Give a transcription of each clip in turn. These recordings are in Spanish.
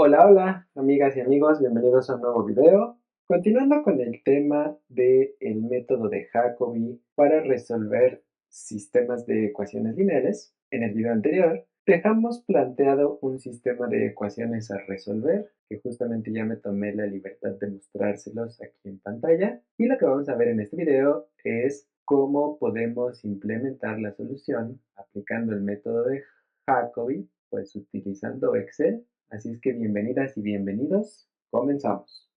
Hola, hola, amigas y amigos, bienvenidos a un nuevo video. Continuando con el tema del método de Jacobi para resolver sistemas de ecuaciones lineales, en el video anterior dejamos planteado un sistema de ecuaciones a resolver, que justamente ya me tomé la libertad de mostrárselos aquí en pantalla, y lo que vamos a ver en este video es cómo podemos implementar la solución aplicando el método de Jacobi, pues utilizando Excel. Así es que bienvenidas y bienvenidos, comenzamos.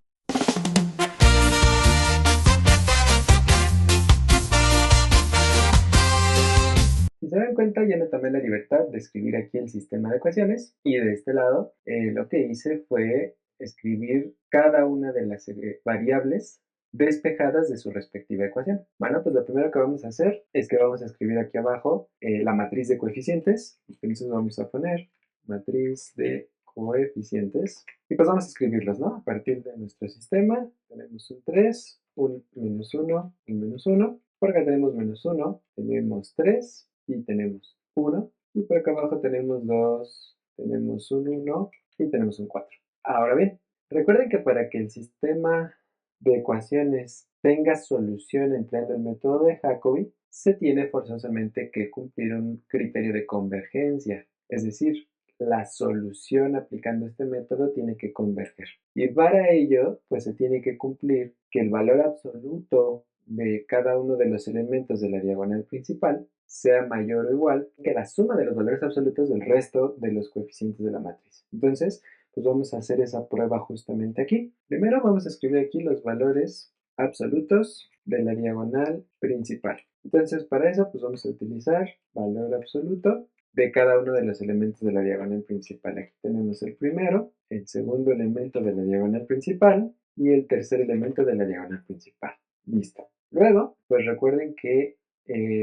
Si se dan cuenta, ya me tomé la libertad de escribir aquí el sistema de ecuaciones y de este lado lo que hice fue escribir cada una de las variables despejadas de su respectiva ecuación. Bueno, pues lo primero que vamos a hacer es que vamos a escribir aquí abajo la matriz de coeficientes. Entonces vamos a poner matriz de coeficientes y pues vamos a escribirlos, ¿no? A partir de nuestro sistema tenemos un 3, un menos 1, un menos 1. Por acá tenemos menos 1, tenemos 3 y tenemos 1. Y por acá abajo tenemos 2, tenemos un 1 y tenemos un 4. Ahora bien, recuerden que para que el sistema de ecuaciones tenga solución empleando el método de Jacobi, se tiene forzosamente que cumplir un criterio de convergencia. Es decir, la solución aplicando este método tiene que converger. Y para ello, pues se tiene que cumplir que el valor absoluto de cada uno de los elementos de la diagonal principal sea mayor o igual que la suma de los valores absolutos del resto de los coeficientes de la matriz. Entonces, pues vamos a hacer esa prueba justamente aquí. Primero vamos a escribir aquí los valores absolutos de la diagonal principal. Entonces, para eso, pues vamos a utilizar valor absoluto de cada uno de los elementos de la diagonal principal. Aquí tenemos el primero, el segundo elemento de la diagonal principal y el tercer elemento de la diagonal principal. Listo. Luego, pues recuerden que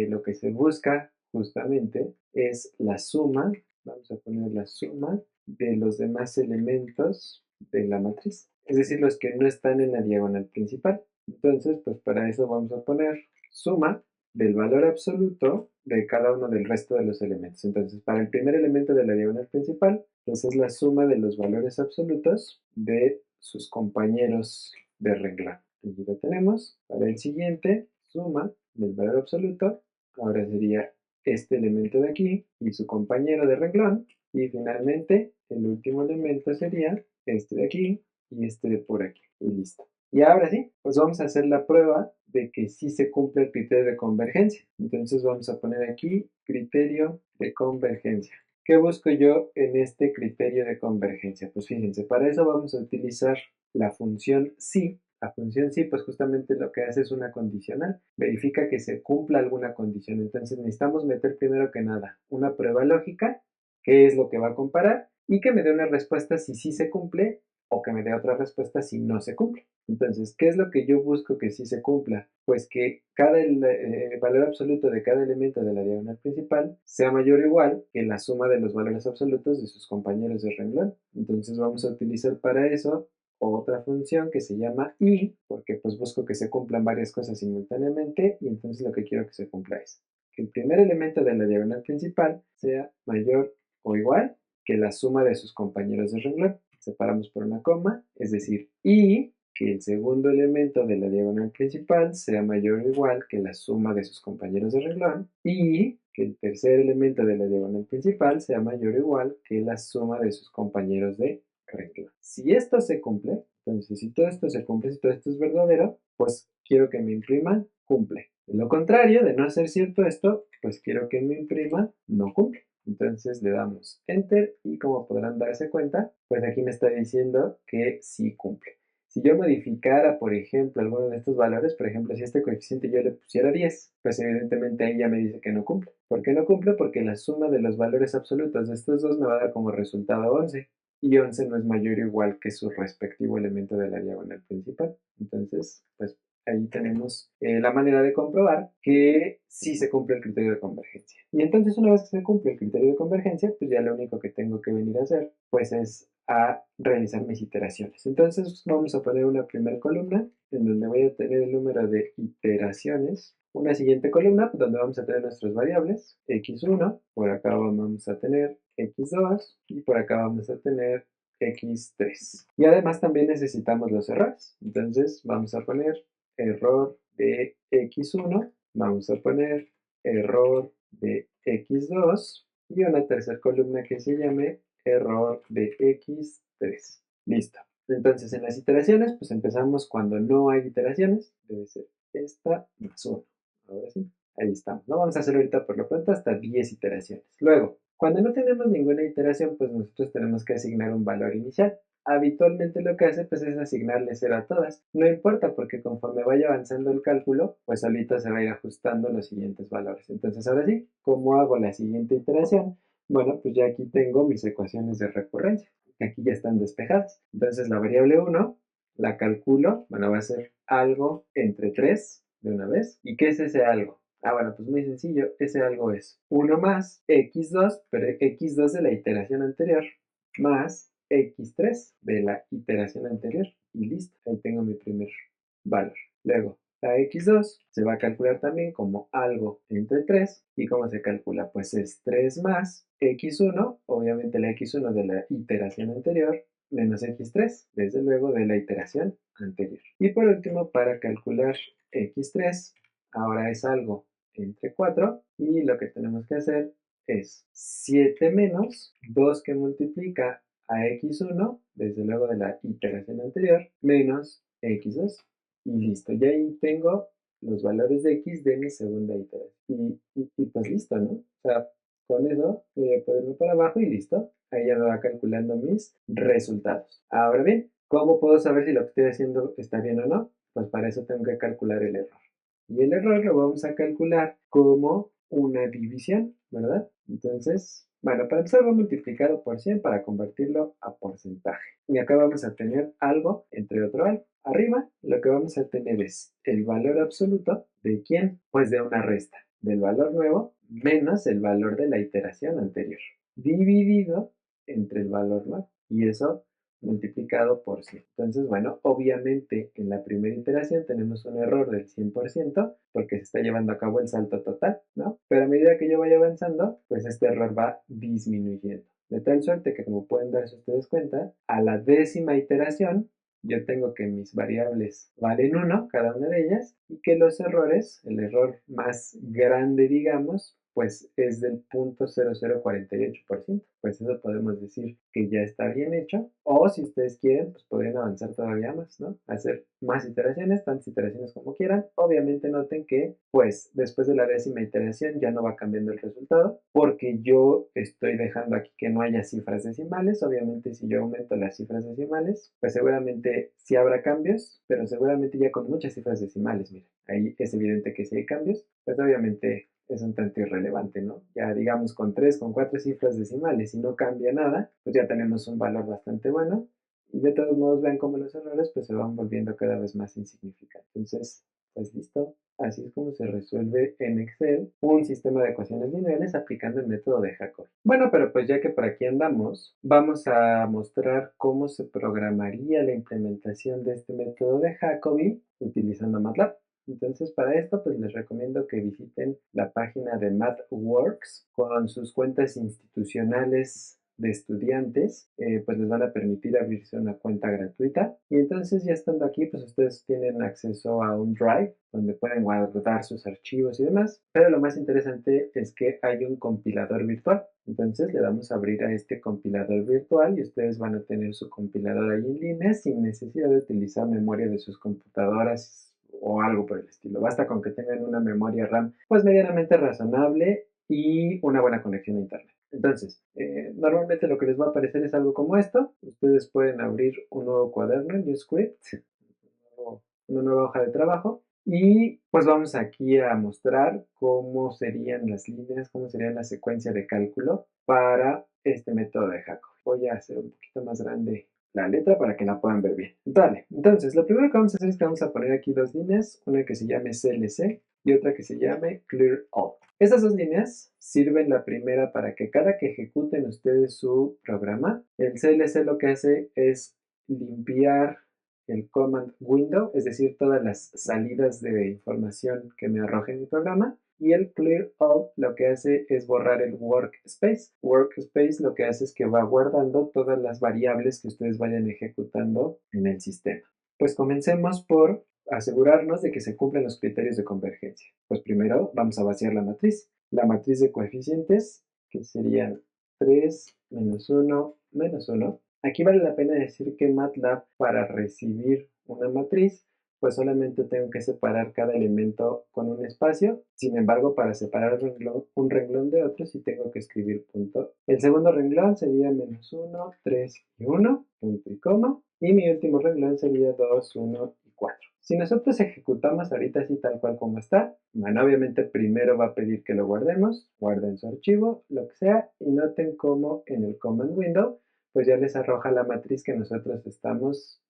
lo que se busca justamente es la suma, vamos a poner la suma de los demás elementos de la matriz, es decir, los que no están en la diagonal principal. Entonces, pues para eso vamos a poner suma del valor absoluto de cada uno del resto de los elementos. Entonces, para el primer elemento de la diagonal principal, pues es la suma de los valores absolutos de sus compañeros de renglón. Aquí lo tenemos. Para el siguiente, suma del valor absoluto, ahora sería este elemento de aquí y su compañero de renglón. Y finalmente, el último elemento sería este de aquí y este de por aquí. Y listo. Y ahora sí, pues vamos a hacer la prueba de que sí se cumple el criterio de convergencia. Entonces vamos a poner aquí criterio de convergencia. ¿Qué busco yo en este criterio de convergencia? Pues fíjense, para eso vamos a utilizar la función si. La función si, pues justamente lo que hace es una condicional. Verifica que se cumpla alguna condición. Entonces necesitamos meter primero que nada una prueba lógica, que es lo que va a comparar, y que me dé una respuesta si sí se cumple o que me dé otra respuesta si no se cumple. Entonces, ¿qué es lo que yo busco que sí se cumpla? Pues que cada valor absoluto de cada elemento de la diagonal principal sea mayor o igual que la suma de los valores absolutos de sus compañeros de renglón. Entonces vamos a utilizar para eso otra función que se llama y, porque pues busco que se cumplan varias cosas simultáneamente y entonces lo que quiero que se cumpla es que el primer elemento de la diagonal principal sea mayor o igual que la suma de sus compañeros de renglón. Separamos por una coma, es decir, y que el segundo elemento de la diagonal principal sea mayor o igual que la suma de sus compañeros de renglón y que el tercer elemento de la diagonal principal sea mayor o igual que la suma de sus compañeros de renglón. Si esto se cumple, entonces si todo esto se cumple, si todo esto es verdadero, pues quiero que me imprima cumple. De lo contrario, de no ser cierto esto, pues quiero que me imprima no cumple. Entonces le damos Enter y como podrán darse cuenta, pues aquí me está diciendo que sí cumple. Si yo modificara, por ejemplo, alguno de estos valores, por ejemplo, si este coeficiente yo le pusiera 10, pues evidentemente ahí ya me dice que no cumple. ¿Por qué no cumple? Porque la suma de los valores absolutos de estos dos me va a dar como resultado 11. Y 11 no es mayor o igual que su respectivo elemento de la diagonal principal. Entonces, pues ahí tenemos la manera de comprobar que sí se cumple el criterio de convergencia. Y entonces una vez que se cumple el criterio de convergencia, pues ya lo único que tengo que venir a hacer, pues es a realizar mis iteraciones. Entonces vamos a poner una primera columna en donde voy a tener el número de iteraciones. Una siguiente columna donde vamos a tener nuestras variables, x1, por acá vamos a tener x2 y por acá vamos a tener x3. Y además también necesitamos los errores. Entonces vamos a poner error de x1, vamos a poner error de x2 y una tercera columna que se llame error de x3. Listo. Entonces en las iteraciones, pues empezamos cuando no hay iteraciones, debe ser esta más 1. Ahora sí, ahí estamos. No vamos a hacer ahorita por lo pronto hasta 10 iteraciones. Luego, cuando no tenemos ninguna iteración, pues nosotros tenemos que asignar un valor inicial. Habitualmente lo que hace pues es asignarle 0 a todas. No importa porque conforme vaya avanzando el cálculo, pues solito se va a ir ajustando los siguientes valores. Entonces ahora sí, ¿cómo hago la siguiente iteración? Bueno, pues ya aquí tengo mis ecuaciones de recurrencia, que aquí ya están despejadas. Entonces la variable 1 la calculo, bueno, va a ser algo entre 3 de una vez. ¿Y qué es ese algo? Ah, bueno, pues muy sencillo, ese algo es 1 más x2, pero x2 de la iteración anterior, más x3 de la iteración anterior. Y listo, ahí tengo mi primer valor. Luego, la x2 se va a calcular también como algo entre 3. ¿Y cómo se calcula? Pues es 3 más x1, obviamente la x1 de la iteración anterior, menos x3, desde luego de la iteración anterior. Y por último, para calcular x3, ahora es algo entre 4 y lo que tenemos que hacer es 7 menos 2 que multiplica a x1, desde luego de la iteración anterior, menos x2. Y listo, ya ahí tengo los valores de x de mi segunda iteración. Y pues listo, ¿no? O sea, con eso voy a poder ir para abajo y listo. Ahí ya me va calculando mis resultados. Ahora bien, ¿cómo puedo saber si lo que estoy haciendo está bien o no? Pues para eso tengo que calcular el error. Y el error lo vamos a calcular como una división, ¿verdad? Entonces, bueno, para empezar va multiplicado por 100 para convertirlo a porcentaje. Y acá vamos a tener algo entre otro algo. Arriba lo que vamos a tener es el valor absoluto de quién, pues de una resta, del valor nuevo menos el valor de la iteración anterior, dividido entre el valor nuevo. Y eso multiplicado por 100. Entonces, bueno, obviamente en la primera iteración tenemos un error del 100% porque se está llevando a cabo el salto total, ¿no? Pero a medida que yo vaya avanzando, pues este error va disminuyendo. De tal suerte que, como pueden darse ustedes cuenta, a la 10ª iteración yo tengo que mis variables valen 1, cada una de ellas, y que los errores, el error más grande, digamos, pues es del 0.0048%. Pues eso podemos decir que ya está bien hecho. O si ustedes quieren, pues podrían avanzar todavía más, ¿no? Hacer más iteraciones, tantas iteraciones como quieran. Obviamente noten que, pues, después de la 10ª iteración ya no va cambiando el resultado, porque yo estoy dejando aquí que no haya cifras decimales. Obviamente si yo aumento las cifras decimales, pues seguramente sí habrá cambios, pero seguramente ya con muchas cifras decimales, miren, ahí es evidente que sí hay cambios, pues obviamente es un tanto irrelevante, ¿no? Ya digamos con 3, con 4 cifras decimales y no cambia nada, pues ya tenemos un valor bastante bueno. Y de todos modos vean cómo los errores pues se van volviendo cada vez más insignificantes. Entonces, pues listo. Así es como se resuelve en Excel un sistema de ecuaciones lineales aplicando el método de Jacobi. Bueno, pero pues ya que por aquí andamos, vamos a mostrar cómo se programaría la implementación de este método de Jacobi utilizando MATLAB. Entonces, para esto, pues les recomiendo que visiten la página de MathWorks con sus cuentas institucionales de estudiantes, pues les van a permitir abrirse una cuenta gratuita. Y entonces, ya estando aquí, pues ustedes tienen acceso a un Drive donde pueden guardar sus archivos y demás. Pero lo más interesante es que hay un compilador virtual. Entonces, le damos a abrir a este compilador virtual y ustedes van a tener su compilador ahí en línea sin necesidad de utilizar memoria de sus computadoras o algo por el estilo. Basta con que tengan una memoria RAM pues medianamente razonable y una buena conexión a internet. Entonces, normalmente lo que les va a aparecer es algo como esto. Ustedes pueden abrir un nuevo cuaderno, New Script, una nueva hoja de trabajo. Y pues vamos aquí a mostrar cómo serían las líneas, cómo sería la secuencia de cálculo para este método de Jacobi. Voy a hacer un poquito más grande la letra para que la puedan ver bien. Vale, entonces lo primero que vamos a hacer es que vamos a poner aquí dos líneas, una que se llame CLC y otra que se llame Clear All. Estas dos líneas sirven la primera para que cada que ejecuten ustedes su programa, el CLC lo que hace es limpiar el command window, es decir, todas las salidas de información que me arroje mi programa, Y el clear all lo que hace es borrar el workspace. Workspace lo que hace es que va guardando todas las variables que ustedes vayan ejecutando en el sistema. Pues comencemos por asegurarnos de que se cumplen los criterios de convergencia. Pues primero vamos a vaciar la matriz. La matriz de coeficientes, que serían 3, menos 1, menos 1. Aquí vale la pena decir que MATLAB, para recibir una matriz, pues solamente tengo que separar cada elemento con un espacio. Sin embargo, para separar un renglón de otro, sí tengo que escribir punto. El segundo renglón sería menos 1, 3 y 1, punto y coma. Y mi último renglón sería 2, 1 y 4. Si nosotros ejecutamos ahorita así tal cual como está, bueno, obviamente primero va a pedir que lo guardemos, guarden su archivo, lo que sea, y noten cómo en el command window, pues ya les arroja la matriz que nosotros estamos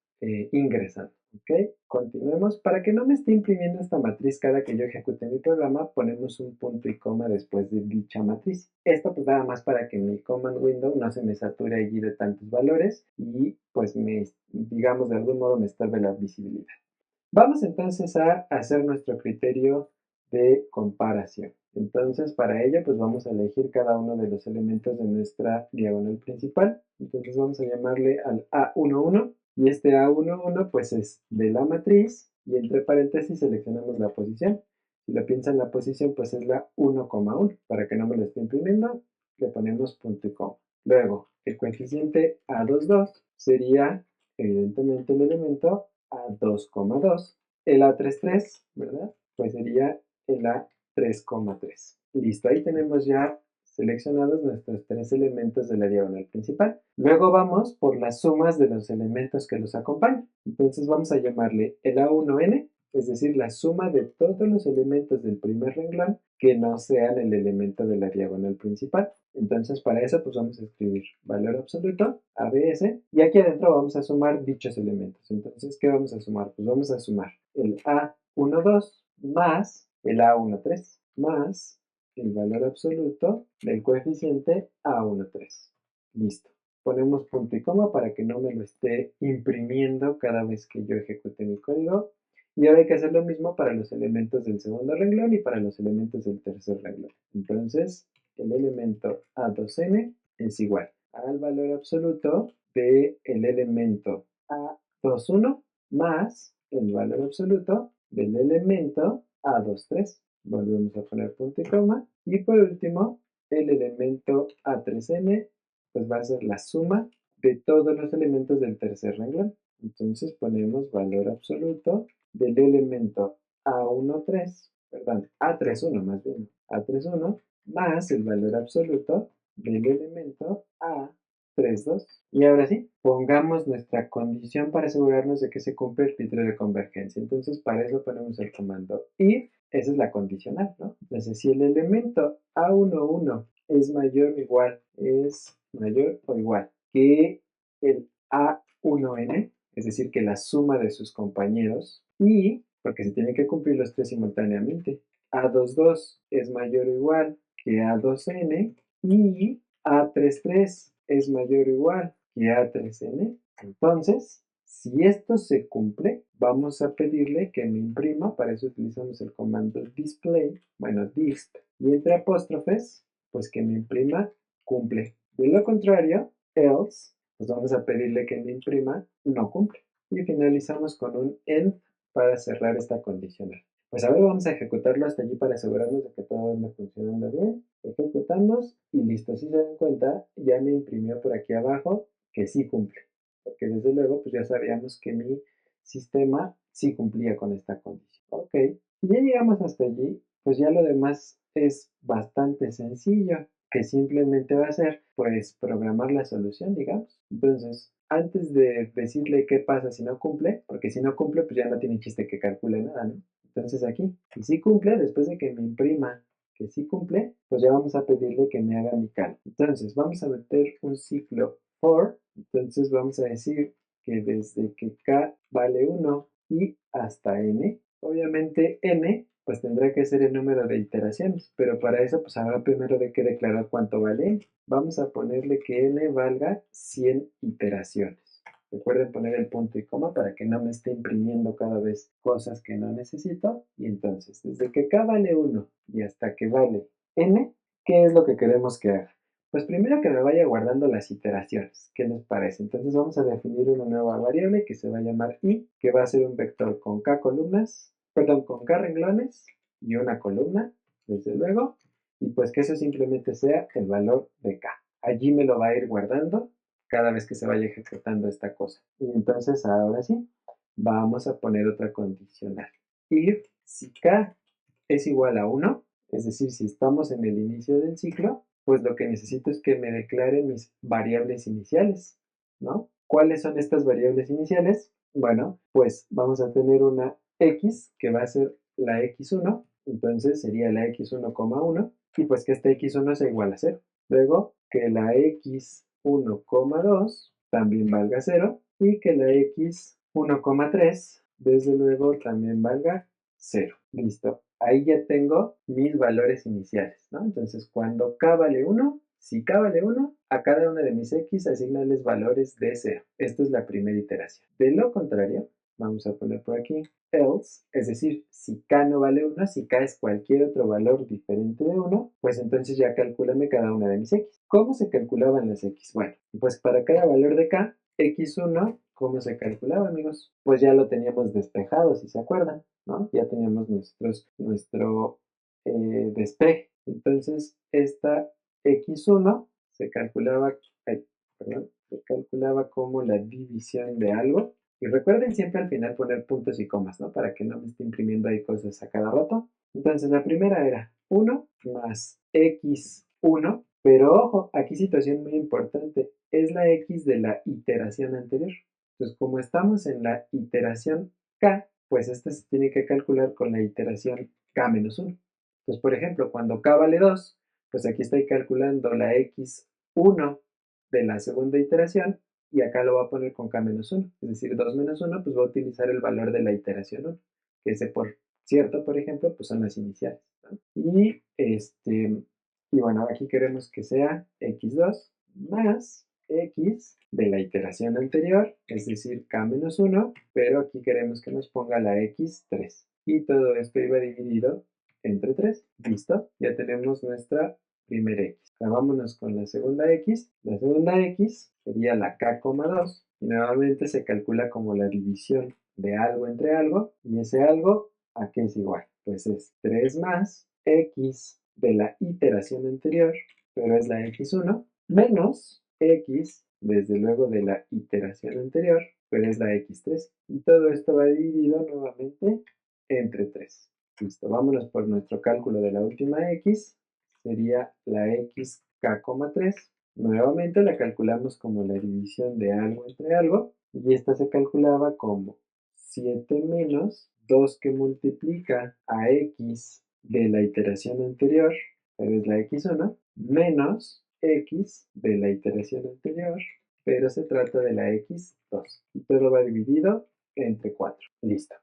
ingresando. ¿Ok? Continuemos. Para que no me esté imprimiendo esta matriz cada que yo ejecute mi programa, ponemos un punto y coma después de dicha matriz. Esto pues nada más para que mi command window no se me sature allí de tantos valores y pues digamos de algún modo me estorbe la visibilidad. Vamos entonces a hacer nuestro criterio de comparación. Entonces, para ello, pues vamos a elegir cada uno de los elementos de nuestra diagonal principal. Entonces vamos a llamarle al A11 y este A11 pues es de la matriz y entre paréntesis seleccionamos la posición. Si lo piensan, la posición pues es la 1,1. Para que no me lo esté imprimiendo, le ponemos punto y coma. Luego, el coeficiente A22 sería evidentemente el elemento A2,2. El A33, ¿verdad? Pues sería el A3,3. Listo, ahí tenemos ya seleccionados nuestros tres elementos de la diagonal principal. Luego vamos por las sumas de los elementos que los acompañan. Entonces vamos a llamarle el A1n, es decir, la suma de todos los elementos del primer renglón que no sean el elemento de la diagonal principal. Entonces para eso pues vamos a escribir valor absoluto, ABS, y aquí adentro vamos a sumar dichos elementos. Entonces, ¿qué vamos a sumar? Pues vamos a sumar el A12 más el A13 más el valor absoluto del coeficiente A13. Listo. Ponemos punto y coma para que no me lo esté imprimiendo cada vez que yo ejecute mi código. Y ahora hay que hacer lo mismo para los elementos del segundo renglón y para los elementos del tercer renglón. Entonces, el elemento A2n es igual al valor absoluto del elemento A21 más el valor absoluto del elemento A23. Volvemos a poner punto y coma. Y por último, el elemento A3n pues va a ser la suma de todos los elementos del tercer renglón. Entonces ponemos valor absoluto del elemento A13, perdón, A31 más bien, A31 más el valor absoluto del elemento A32. Y ahora sí, pongamos nuestra condición para asegurarnos de que se cumple el criterio de convergencia. Entonces, para eso ponemos el comando if, esa es la condicional, ¿no? Entonces, si el elemento A11 es mayor o igual que el A1n, es decir, que la suma de sus compañeros, y, porque se tienen que cumplir los tres simultáneamente, A22 es mayor o igual que A2n y A33 es mayor o igual que A3n. Entonces, si esto se cumple, vamos a pedirle que me imprima, para eso utilizamos el comando display, bueno, disp, y entre apóstrofes, pues que me imprima cumple. De lo contrario, else, pues vamos a pedirle que me imprima no cumple. Y finalizamos con un end para cerrar esta condicional. Pues ahora vamos a ejecutarlo hasta allí para asegurarnos de que todo anda funcionando bien. Ejecutamos y listo. Si se dan cuenta, ya me imprimió por aquí abajo que sí cumple. Porque desde luego, pues ya sabíamos que mi sistema sí cumplía con esta condición. Ok, y ya llegamos hasta allí, pues ya lo demás es bastante sencillo, que simplemente va a ser, pues, programar la solución, digamos. Entonces, antes de decirle qué pasa si no cumple, porque si no cumple, pues ya no tiene chiste que calcule nada, ¿no? Entonces aquí, si sí cumple, después de que me imprima que sí cumple, pues ya vamos a pedirle que me haga mi cálculo. Entonces, vamos a meter un ciclo for, entonces vamos a decir que desde que k vale 1 y hasta n, obviamente n pues tendrá que ser el número de iteraciones, pero para eso pues habrá primero de que declarar cuánto vale n. Vamos a ponerle que n valga 100 iteraciones. Recuerden poner el punto y coma para que no me esté imprimiendo cada vez cosas que no necesito. Y entonces, desde que k vale 1 y hasta que vale n, ¿qué es lo que queremos que haga? Pues primero que me vaya guardando las iteraciones. ¿Qué les parece? Entonces vamos a definir una nueva variable que se va a llamar i, que va a ser un vector con k columnas, perdón, con k renglones y una columna, desde luego. Y pues que eso simplemente sea el valor de k. Allí me lo va a ir guardando cada vez que se vaya ejecutando esta cosa. Y entonces ahora sí, vamos a poner otra condicional. If si k es igual a 1, es decir, si estamos en el inicio del ciclo, pues lo que necesito es que me declare mis variables iniciales, ¿no? ¿Cuáles son estas variables iniciales? Bueno, pues vamos a tener una x que va a ser la x1, entonces sería la x1,1 y pues que esta x1 sea igual a 0. Luego que la x1,2 también valga 0 y que la x1,3 desde luego también valga 0. Listo. Ahí ya tengo mis valores iniciales, ¿no? Entonces cuando k vale 1, si k vale 1, a cada una de mis x asignarles valores de 0. Esta es la primera iteración. De lo contrario, vamos a poner por aquí else, es decir, si k no vale 1, si k es cualquier otro valor diferente de 1, pues entonces ya calcúlame cada una de mis x. ¿Cómo se calculaban las x? Bueno, pues para cada valor de k, x1, ¿cómo se calculaba, amigos? Pues ya lo teníamos despejado, si se acuerdan, ¿no? Ya teníamos nuestro despeje. Entonces, esta x1 se calculaba, se calculaba como la división de algo. Y recuerden siempre al final poner puntos y comas, ¿no? Para que no me esté imprimiendo ahí cosas a cada rato. Entonces, la primera era 1 más x1, pero ojo, aquí situación muy importante, es la x de la iteración anterior. Entonces, como estamos en la iteración k, pues esta se tiene que calcular con la iteración k-1. Entonces, por ejemplo, cuando k vale 2, pues aquí estoy calculando la x1 de la segunda iteración y acá lo voy a poner con k-1. Es decir, 2 menos 1, pues voy a utilizar el valor de la iteración 1, que ese por cierto, por ejemplo, pues son las iniciales, ¿no? Y bueno, aquí queremos que sea x2 más x de la iteración anterior, es decir, k-1, pero aquí queremos que nos ponga la x3. Y todo esto iba dividido entre 3. Listo, ya tenemos nuestra primera x. Ahora vámonos con la segunda x. La segunda x sería la k,2 y nuevamente se calcula como la división de algo entre algo y ese algo, ¿a qué es igual? Pues es 3 más x de la iteración anterior, pero es la x1, menos x, desde luego de la iteración anterior, pero es la x3. Y todo esto va dividido nuevamente entre 3. Listo, vámonos por nuestro cálculo de la última x, sería la xk,3. Nuevamente la calculamos como la división de algo entre algo, y esta se calculaba como 7 menos 2 que multiplica a x de la iteración anterior, pero es la x1, menos x de la iteración anterior, pero se trata de la x2. Y todo va dividido entre 4. Listo.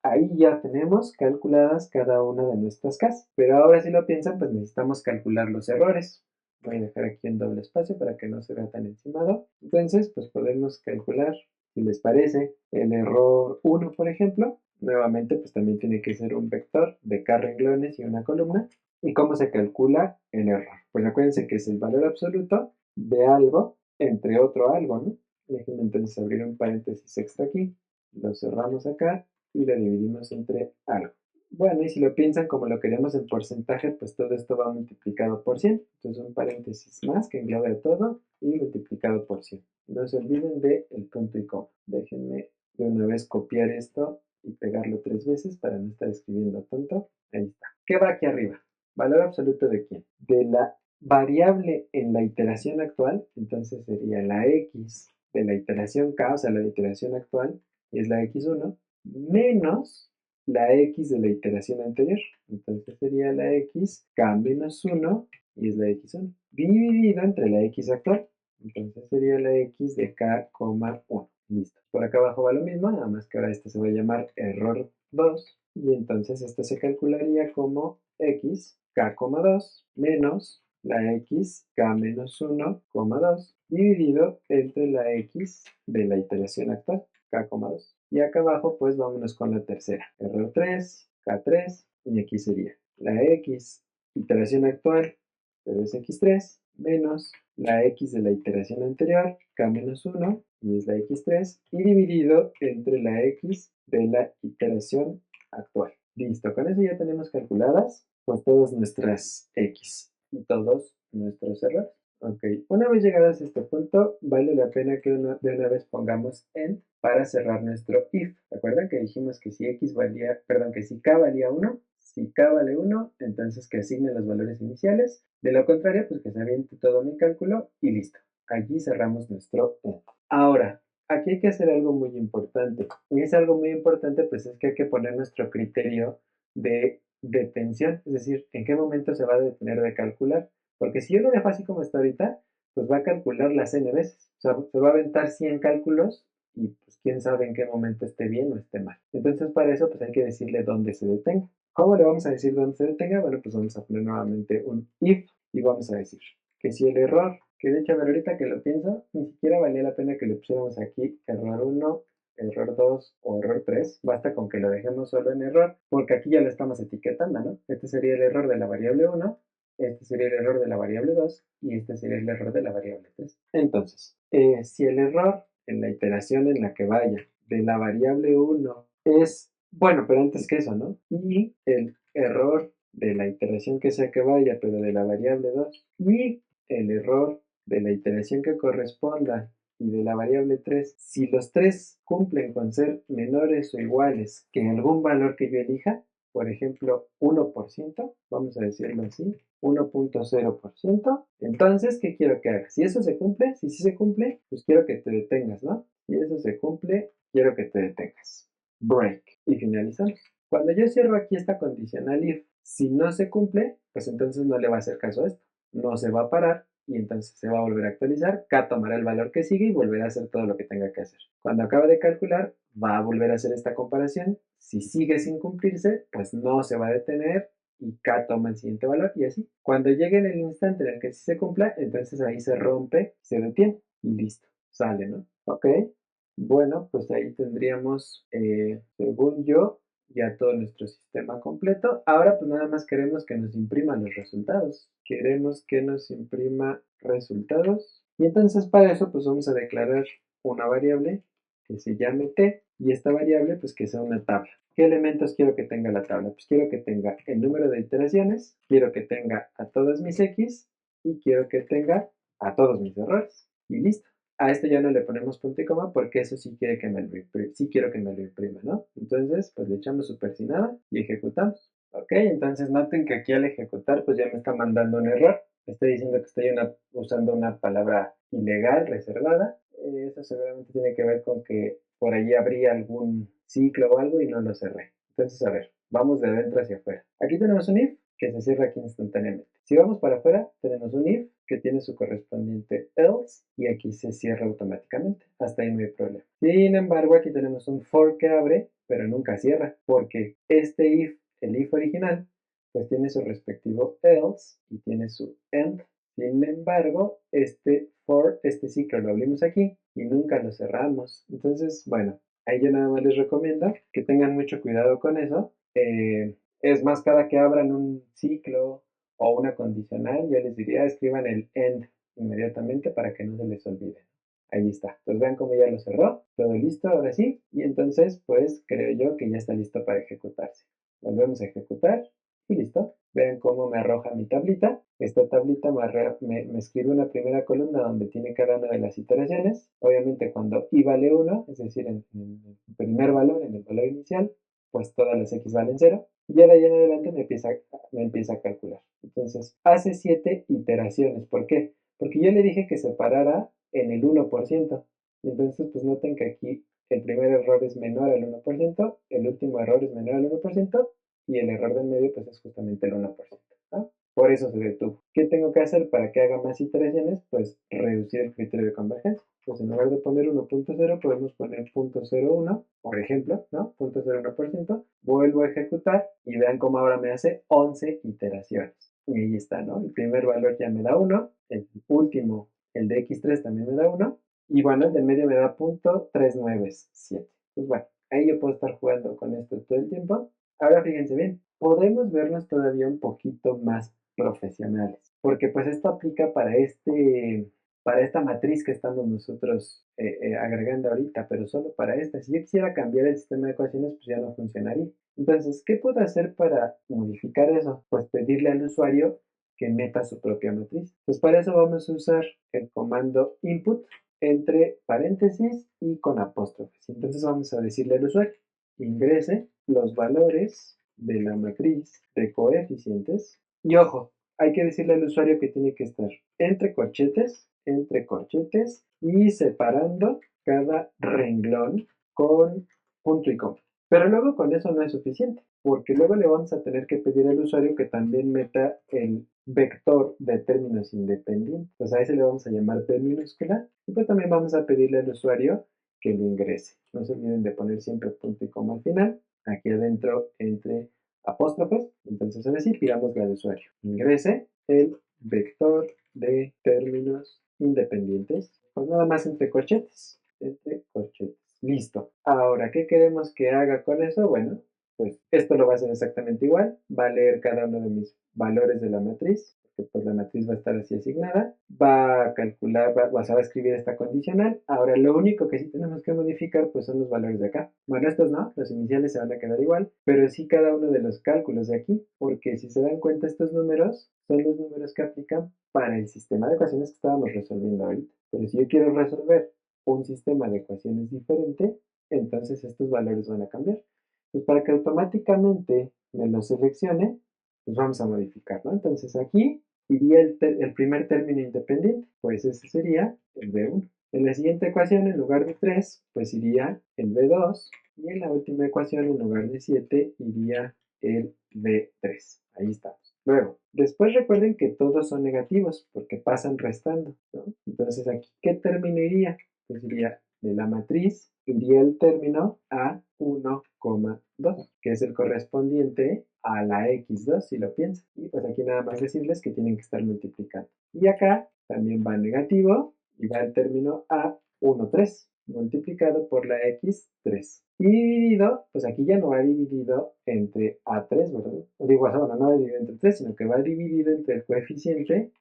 Ahí ya tenemos calculadas cada una de nuestras casas. Pero ahora si lo piensan, pues necesitamos calcular los errores. Voy a dejar aquí en doble espacio para que no se vea tan encimado. Entonces, pues podemos calcular, si les parece, el error 1, por ejemplo. Nuevamente, pues también tiene que ser un vector de k renglones y una columna. ¿Y cómo se calcula el error? Pues acuérdense que es el valor absoluto de algo entre otro algo, ¿no? Déjenme entonces abrir un paréntesis extra aquí. Lo cerramos acá y lo dividimos entre algo. Bueno, y si lo piensan como lo queremos en porcentaje, pues todo esto va multiplicado por 100. Entonces un paréntesis más que englobe todo y multiplicado por 100. No se olviden del punto y coma. Déjenme de una vez copiar esto y pegarlo 3 veces para no estar escribiendo tanto. Ahí está. ¿Qué va aquí arriba? ¿Valor absoluto de quién? De la variable en la iteración actual, entonces sería la x de la iteración k, o sea, la iteración actual, es la x1, menos la x de la iteración anterior. Entonces sería la x k-1 y es la x1, dividido entre la x actual. Entonces sería la x de k,1. Listo. Por acá abajo va lo mismo, nada más que ahora este se va a llamar error 2. Y entonces esto se calcularía como x k,2 menos la x k-1,2 dividido entre la x de la iteración actual, k,2. Y acá abajo, pues vámonos con la tercera. Error 3, k3, y aquí sería la x iteración actual, pero es x3, menos la x de la iteración anterior, k-1, y es la x3, y dividido entre la x de la iteración actual. Listo, con eso ya tenemos calculadas pues todas nuestras x y todos nuestros errores. Ok, una vez llegadas a este punto, vale la pena que de una vez pongamos end para cerrar nuestro if. ¿Recuerdan que dijimos que si x valía, perdón, que si k valía 1, si k vale 1, entonces que asigne los valores iniciales. De lo contrario, pues que se aviente todo mi cálculo y listo. Allí cerramos nuestro end. Ahora, aquí hay que hacer algo muy importante. Y es algo muy importante, pues es que hay que poner nuestro criterio de detención, es decir, en qué momento se va a detener de calcular. Porque si yo lo dejo así como está ahorita, pues va a calcular las n veces. O sea, se va a aventar 100 cálculos y pues quién sabe en qué momento esté bien o esté mal. Entonces para eso pues hay que decirle dónde se detenga. ¿Cómo le vamos a decir dónde se detenga? Bueno, pues vamos a poner nuevamente un if y vamos a decir que si el error, que de hecho a ver ahorita que lo pienso, ni siquiera valía la pena que le pusiéramos aquí error 1, error 2 o error 3, basta con que lo dejemos solo en error, porque aquí ya lo estamos etiquetando, ¿no? Este sería el error de la variable 1, este sería el error de la variable 2 y este sería el error de la variable 3. Entonces, si el error en la iteración en la que vaya de la variable 1 es, bueno, pero antes que eso, ¿no? Y el error de la iteración que sea que vaya, pero de la variable 2 y el error de la iteración que corresponda y de la variable 3, si los tres cumplen con ser menores o iguales que algún valor que yo elija, por ejemplo, 1%, vamos a decirlo así, 1.0%, entonces, ¿qué quiero que hagas? Si eso se cumple, si sí se cumple, pues quiero que te detengas, ¿no? Si eso se cumple, quiero que te detengas. Break. Y finalizamos. Cuando yo cierro aquí esta condicional if, si no se cumple, pues entonces no le va a hacer caso a esto. No se va a parar y entonces se va a volver a actualizar, K tomará el valor que sigue y volverá a hacer todo lo que tenga que hacer. Cuando acabe de calcular, va a volver a hacer esta comparación. Si sigue sin cumplirse, pues no se va a detener y K toma el siguiente valor y así. Cuando llegue en el instante en el que sí se cumpla, entonces ahí se rompe, se detiene y listo, sale, ¿no? Ok, bueno, pues ahí tendríamos, según yo, ya todo nuestro sistema completo. Ahora pues nada más queremos que nos imprima los resultados. Queremos que nos imprima resultados. Y entonces para eso pues vamos a declarar una variable que se llame t y esta variable pues que sea una tabla. ¿Qué elementos quiero que tenga la tabla? Pues quiero que tenga el número de iteraciones, quiero que tenga a todas mis x y quiero que tenga a todos mis errores. Y listo. A esto ya no le ponemos punto y coma porque eso sí quiere que me lo imprima, sí quiero que me lo imprima, ¿no? Entonces, pues le echamos super sin nada y ejecutamos. Ok, entonces noten que aquí al ejecutar, pues ya me está mandando un error. Estoy diciendo que estoy usando una palabra ilegal, reservada. Eso seguramente tiene que ver con que por allí habría algún ciclo o algo y no lo cerré. Entonces, a ver, vamos de adentro hacia afuera. Aquí tenemos un if que se cierra aquí instantáneamente. Si vamos para afuera, tenemos un if que tiene su correspondiente else y aquí se cierra automáticamente. Hasta ahí no hay problema. Sin embargo, aquí tenemos un for que abre, pero nunca cierra, porque este if, el if original, pues tiene su respectivo else y tiene su end. Sin embargo, este for, este ciclo lo abrimos aquí y nunca lo cerramos. Entonces, bueno, ahí yo nada más les recomiendo que tengan mucho cuidado con eso. Es más, cada que abran un ciclo o una condicional, yo les diría escriban el end inmediatamente para que no se les olvide. Ahí está. Pues vean cómo ya lo cerró. Todo listo, ahora sí. Y entonces, pues creo yo que ya está listo para ejecutarse. Volvemos a ejecutar y listo. Vean cómo me arroja mi tablita. Esta tablita me escribe una primera columna donde tiene cada una de las iteraciones. Obviamente cuando i vale 1, es decir, en el primer valor, en el valor inicial, pues todas las x valen 0. Y ya de ahí en adelante me empieza a calcular. Entonces, hace 7 iteraciones. ¿Por qué? Porque yo le dije que se parara en el 1%. Y entonces, pues noten que aquí el primer error es menor al 1%, el último error es menor al 1%, y el error del medio, pues es justamente el 1%. ¿No? Por eso se detuvo. ¿Qué tengo que hacer para que haga más iteraciones? Pues reducir el criterio de convergencia. Pues en lugar de poner 1.0, podemos poner 0.01, por ejemplo, ¿no? 0.01%. Vuelvo a ejecutar y vean cómo ahora me hace 11 iteraciones. Y ahí está, ¿no? El primer valor ya me da 1, el último el de x3 también me da 1, y bueno, el del medio me da .397. Pues bueno, ahí yo puedo estar jugando con esto todo el tiempo. Ahora fíjense bien, podemos vernos todavía un poquito más profesionales, porque pues esto aplica para esta matriz que estamos nosotros agregando ahorita, pero solo para esta. Si yo quisiera cambiar el sistema de ecuaciones, pues ya no funcionaría. Entonces, ¿qué puedo hacer para modificar eso? Pues pedirle al usuario que meta su propia matriz. Pues para eso vamos a usar el comando input entre paréntesis y con apóstrofes. Entonces vamos a decirle al usuario, ingrese los valores de la matriz de coeficientes. Y ojo, hay que decirle al usuario que tiene que estar entre corchetes y separando cada renglón con punto y coma. Pero luego con eso no es suficiente, porque luego le vamos a tener que pedir al usuario que también meta el vector de términos independientes. Pues a ese le vamos a llamar P minúscula. Y pues también vamos a pedirle al usuario que lo ingrese. No se olviden de poner siempre punto y coma al final. Aquí adentro entre apóstrofes. Entonces, es decir, pidámosle al usuario. Ingrese el vector de términos independientes. Pues nada más entre corchetes. Entre corchetes. Listo. Ahora, ¿qué queremos que haga con eso? Bueno, pues esto lo va a hacer exactamente igual. Va a leer cada uno de mis valores de la matriz, porque pues la matriz va a estar así asignada. Va a calcular, va a escribir esta condicional. Ahora, lo único que sí tenemos que modificar pues son los valores de acá. Bueno, estos no, los iniciales se van a quedar igual, pero sí cada uno de los cálculos de aquí, porque si se dan cuenta estos números son los números que aplican para el sistema de ecuaciones que estábamos resolviendo ahorita. Pero si yo quiero resolver un sistema de ecuaciones diferente, entonces estos valores van a cambiar. Pues para que automáticamente me lo seleccione, pues vamos a modificar, ¿no? Entonces aquí iría el primer término independiente, pues ese sería el B1. En la siguiente ecuación, en lugar de 3, pues iría el B2, y en la última ecuación, en lugar de 7, iría el B3. Ahí estamos. Luego, después recuerden que todos son negativos porque pasan restando, ¿no? Entonces aquí, ¿qué término iría? Pues iría de la matriz, iría el término a 1,2, que es el correspondiente a la x2, si lo piensan. Y pues aquí nada más decirles que tienen que estar multiplicando. Y acá también va negativo y va el término a 1,3 multiplicado por la x3. Y dividido, pues aquí ya no va dividido entre a3, ¿verdad? Digo, bueno, no va dividido entre 3, sino que va dividido entre el coeficiente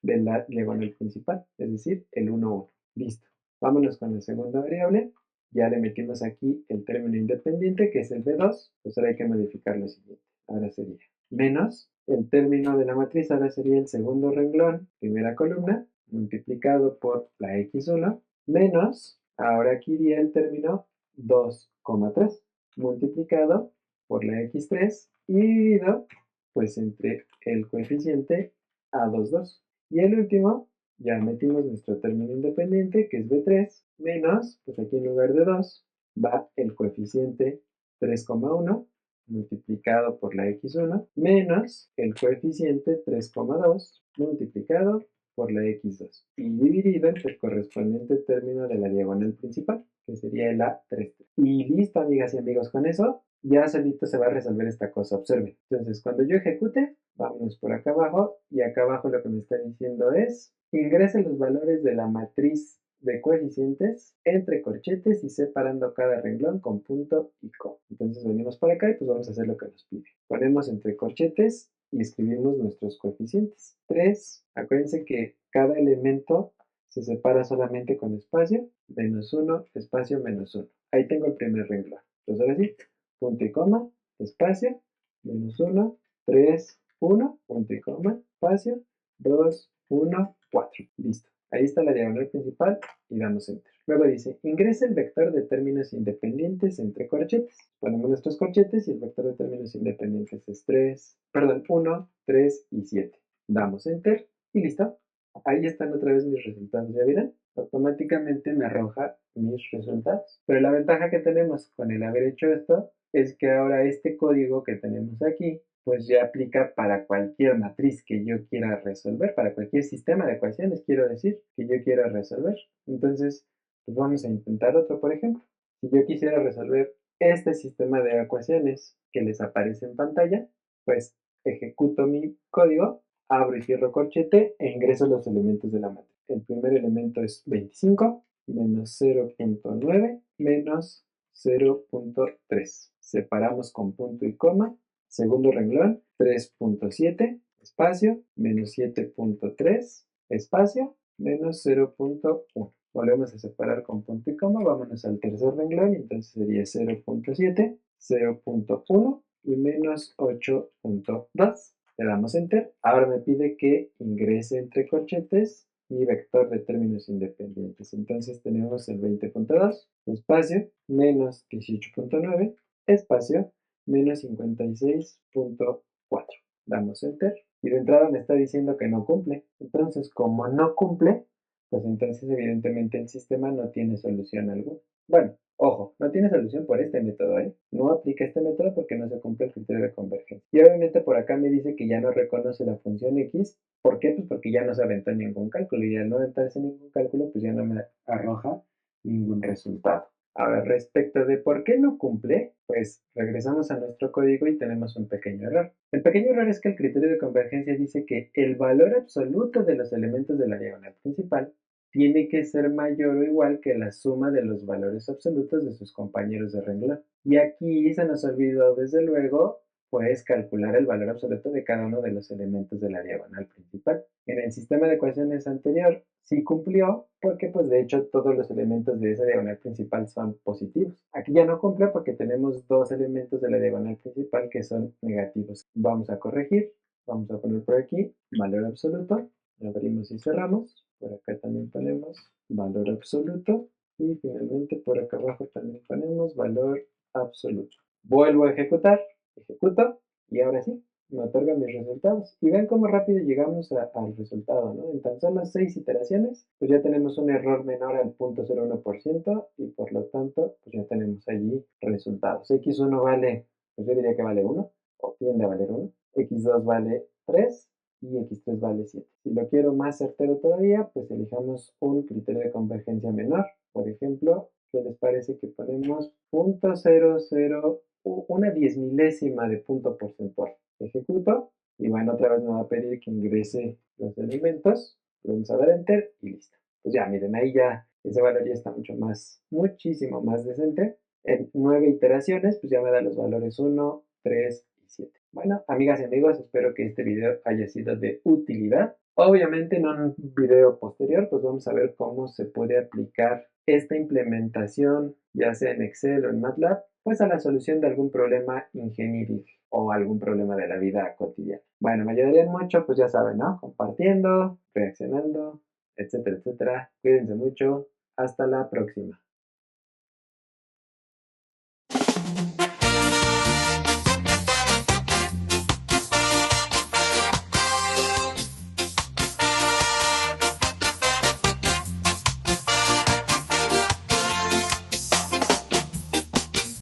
de la diagonal principal, es decir, el 1,1. Listo. Vámonos con la segunda variable. Ya le metimos aquí el término independiente, que es el B2. Pues ahora hay que modificar lo siguiente. Ahora sería menos el término de la matriz, ahora sería el segundo renglón, primera columna, multiplicado por la x1, menos, ahora aquí iría el término 2,3, multiplicado por la x3 y dividido, pues entre el coeficiente a22. Y el último, ya metimos nuestro término independiente, que es B3, menos, pues aquí en lugar de 2, va el coeficiente 3,1 multiplicado por la x1, menos el coeficiente 3,2 multiplicado por la x2 y dividido entre el correspondiente término de la diagonal principal, que sería el A3. Y listo, amigas y amigos, con eso ya solito se va a resolver esta cosa, observen. Entonces, cuando yo ejecute, vámonos por acá abajo, y acá abajo lo que me está diciendo es, ingrese los valores de la matriz de coeficientes entre corchetes y separando cada renglón con punto y coma. Entonces venimos por acá y pues vamos a hacer lo que nos pide. Ponemos entre corchetes y escribimos nuestros coeficientes. 3, acuérdense que cada elemento se separa solamente con espacio, menos 1, espacio, menos 1. Ahí tengo el primer renglón. Entonces ahora sí, punto y coma, espacio, menos 1, 3, 1, punto y coma, espacio, 2, 1, 4. Listo. Ahí está la diagonal principal y damos enter. Luego dice, ingresa el vector de términos independientes entre corchetes. Ponemos nuestros corchetes y el vector de términos independientes es 1, 3 y 7. Damos enter y listo. Ahí están otra vez mis resultados, ¿ya vieron? Automáticamente me arroja mis resultados. Pero la ventaja que tenemos con el haber hecho esto es que ahora este código que tenemos aquí pues ya aplica para cualquier matriz que yo quiera resolver, para cualquier sistema de ecuaciones, quiero decir, que yo quiera resolver. Entonces, pues vamos a intentar otro, por ejemplo. Si yo quisiera resolver este sistema de ecuaciones que les aparece en pantalla, pues ejecuto mi código, abro y cierro corchete e ingreso los elementos de la matriz. el primer elemento es 25, menos 0.9, menos 0.3. Separamos con punto y coma. Segundo renglón, 3.7, espacio, menos 7.3, espacio, menos 0.1. Volvemos a separar con punto y coma, vámonos al tercer renglón, y entonces sería 0.7, 0.1 y menos 8.2. Le damos Enter. Ahora me pide que ingrese entre corchetes mi vector de términos independientes. Entonces tenemos el 20.2, espacio, menos 18.9, espacio, menos 56.4. Damos Enter. Y de entrada me está diciendo que no cumple. Entonces, como no cumple, pues entonces evidentemente el sistema no tiene solución alguna. Bueno, ojo, no tiene solución por este método, ¿eh? No aplica este método porque no se cumple el criterio de convergencia. Y obviamente por acá me dice que ya no reconoce la función x. ¿Por qué? Pues porque ya no se aventó ningún cálculo, y al no aventarse ningún cálculo, pues ya no me arroja ningún resultado. A ver, respecto de por qué no cumple, pues regresamos a nuestro código y tenemos un pequeño error. El pequeño error es que el criterio de convergencia dice que el valor absoluto de los elementos de la diagonal principal tiene que ser mayor o igual que la suma de los valores absolutos de sus compañeros de renglón. Y aquí se nos olvidó, desde luego, pues calcular el valor absoluto de cada uno de los elementos de la diagonal principal. En el sistema de ecuaciones anterior sí cumplió, porque pues de hecho todos los elementos de esa diagonal principal son positivos. Aquí ya no cumple porque tenemos dos elementos de la diagonal principal que son negativos. Vamos a corregir, vamos a poner por aquí valor absoluto, abrimos y cerramos, por acá también ponemos valor absoluto y finalmente por acá abajo también ponemos valor absoluto. Vuelvo a ejecutar, ejecuto y ahora sí, me otorga mis resultados. Y ven cómo rápido llegamos al resultado, ¿no? En tan solo 6 iteraciones, pues ya tenemos un error menor al 0.01% y por lo tanto, pues ya tenemos allí resultados. X1 vale, pues yo diría que vale 1 o tiende a valer 1. X2 vale 3 y X3 vale 7. Si lo quiero más certero todavía, pues elijamos un criterio de convergencia menor. Por ejemplo, ¿qué les parece que ponemos 0.00, una 10 milésima de punto porcentual? Ejecuto y bueno, otra vez me va a pedir que ingrese los elementos. Vamos a dar Enter y listo. Pues ya, miren, ahí ya ese valor ya está muchísimo más decente. En 9 iteraciones, pues ya me da los valores 1, 3 y 7. Bueno, amigas y amigos, espero que este video haya sido de utilidad. Obviamente en un video posterior, pues vamos a ver cómo se puede aplicar esta implementación, ya sea en Excel o en MATLAB, pues a la solución de algún problema ingenieril o algún problema de la vida cotidiana. Bueno, me ayudarían mucho, pues ya saben, ¿no? Compartiendo, reaccionando, etcétera, etcétera. Cuídense mucho. Hasta la próxima.